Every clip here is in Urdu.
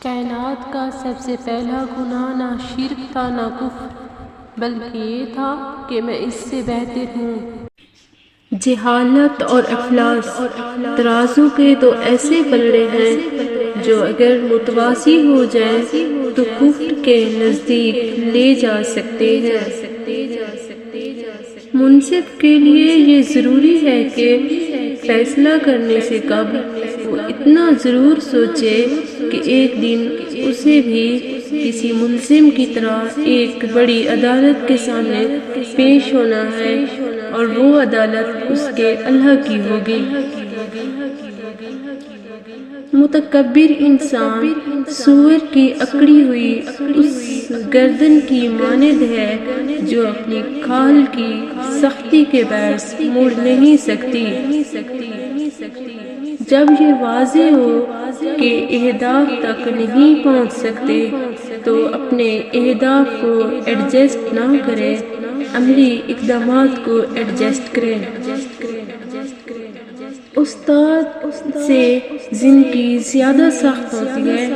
کائنات کا سب سے پہلا گناہ نہ شرک تھا نہ کفر، بلکہ یہ تھا کہ میں اس سے بہتر ہوں۔ جہالت اور افلاس، ترازو کے تو ایسے پلڑے ہیں جو اگر متوازی ہو جائیں تو کفر کے نزدیک لے جا سکتے ہیں۔ منصف کے لیے یہ ضروری ہے کہ فیصلہ کرنے سے قبل وہ اتنا ضرور سوچے کہ ایک دن اسے بھی کسی ملزم کی طرح ایک بڑی عدالت کے سامنے پیش ہونا ہے، اور وہ عدالت اس کے اللہ کی ہوگی۔ متکبر انسان سور کی اکڑی ہوئی اس گردن کی مانند ہے جو اپنی کھال کی سختی کے باعث مڑ نہیں سکتی۔ جب یہ واضح ہو کہ اہداف تک نہیں پہنچ سکتے تو اپنے اہداف کو ایڈجسٹ نہ کریں، عملی اقدامات کو ایڈجسٹ کریں۔ استاد سے زندگی زیادہ سخت ہوتی ہے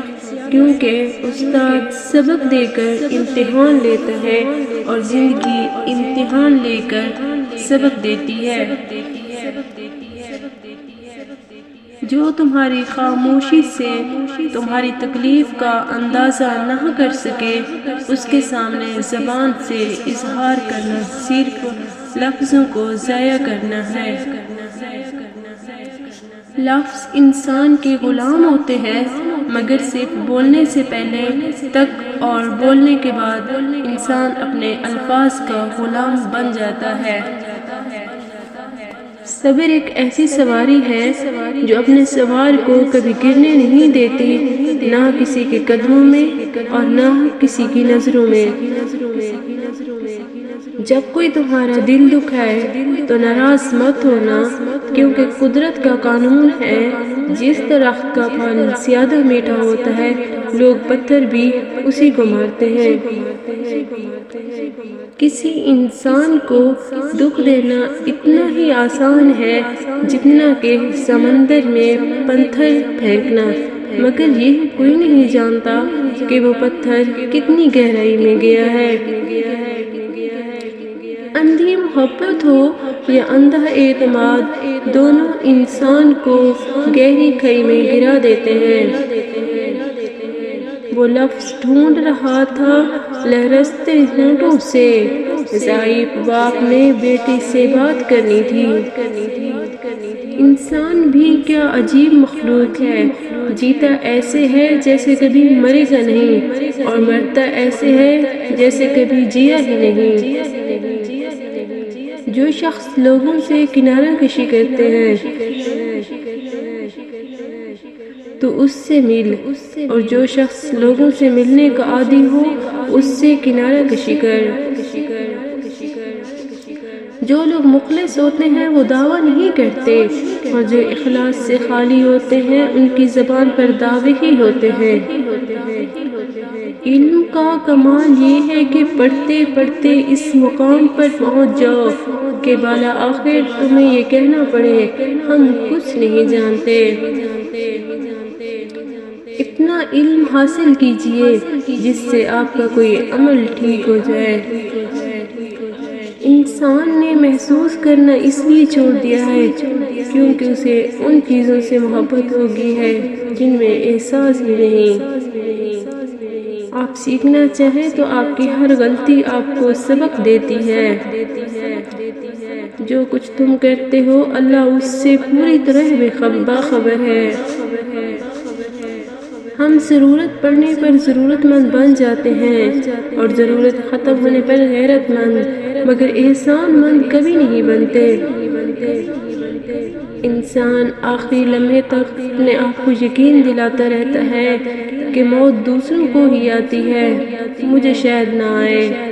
کیونکہ استاد سبق دے کر امتحان لیتا ہے اور زندگی امتحان لے کر سبق دیتی ہے۔ جو تمہاری خاموشی سے تمہاری تکلیف کا اندازہ نہ کر سکے، اس کے سامنے زبان سے اظہار کرنا صرف لفظوں کو ضائع کرنا ہے۔ لفظ انسان کے غلام ہوتے ہیں، مگر صرف بولنے سے پہلے تک اور بولنے کے بعد انسان اپنے الفاظ کا غلام بن جاتا ہے۔ صبر ایک ایسی سواری ہے جو اپنے سوار کو کبھی گرنے نہیں دیتی، نہ کسی کے قدموں میں اور نہ کسی کی نظروں میں۔ جب کوئی تمہارا دل دکھائے تو ناراض مت ہونا، کیونکہ قدرت کا قانون ہے جس درخت کا پھل زیادہ میٹھا ہوتا ہے لوگ پتھر بھی اسی کو مارتے ہیں۔ کسی انسان کو دکھ دینا اتنا ہی آسان ہے جتنا کہ سمندر میں پتھر پھینکنا، مگر یہ کوئی نہیں جانتا کہ وہ پتھر کتنی گہرائی میں گیا ہے۔ اندھی محبت ہو یا اندھا اعتماد، دونوں انسان کو گہری کھائی میں گرا دیتے ہیں۔ وہ لفظ ڈھونڈ رہا تھا لرزتے ہونٹوں سے، ضعیف باپ نے بیٹی سے بات کرنی تھی۔ انسان بھی کیا عجیب مخلوق ہے، جیتا ایسے ہے جیسے کبھی مرے گا نہیں، اور مرتا ایسے ہے جیسے کبھی جیا ہی نہیں۔ جو شخص لوگوں سے کنارہ کشی کرتے ہیں تو اس سے مل، اور جو شخص لوگوں سے ملنے کا عادی ہو اس سے کنارہ کشی کر۔ جو لوگ مخلص ہوتے ہیں وہ دعویٰ نہیں کرتے، اور جو اخلاص سے خالی ہوتے ہیں ان کی زبان پر دعوے ہی ہوتے ہیں۔ علم کا کمال یہ ہے کہ پڑھتے پڑھتے اس مقام پر پہنچ جاؤ کہ بالآخر تمہیں یہ کہنا پڑے ہم کچھ نہیں جانتے۔ اتنا علم حاصل کیجئے جس سے آپ کا کوئی عمل ٹھیک ہو جائے۔ انسان نے محسوس کرنا اس لیے چھوڑ دیا ہے کیونکہ اسے ان چیزوں سے محبت ہو گئی ہے جن میں احساس ہی نہیں۔ آپ سیکھنا چاہیں تو آپ کی ہر غلطی آپ کو سبق دیتی ہے۔ جو کچھ تم کرتے ہو اللہ اس سے پوری طرح باخبر ہے۔ ہم ضرورت پڑنے پر ضرورت مند بن جاتے ہیں اور ضرورت ختم ہونے پر غیرت مند، مگر احسان مند کبھی نہیں بنتے۔ انسان آخری لمحے تک اپنے آپ کو یقین دلاتا رہتا ہے کہ موت دوسروں کو ہی آتی ہے، مجھے شاید نہ آئے۔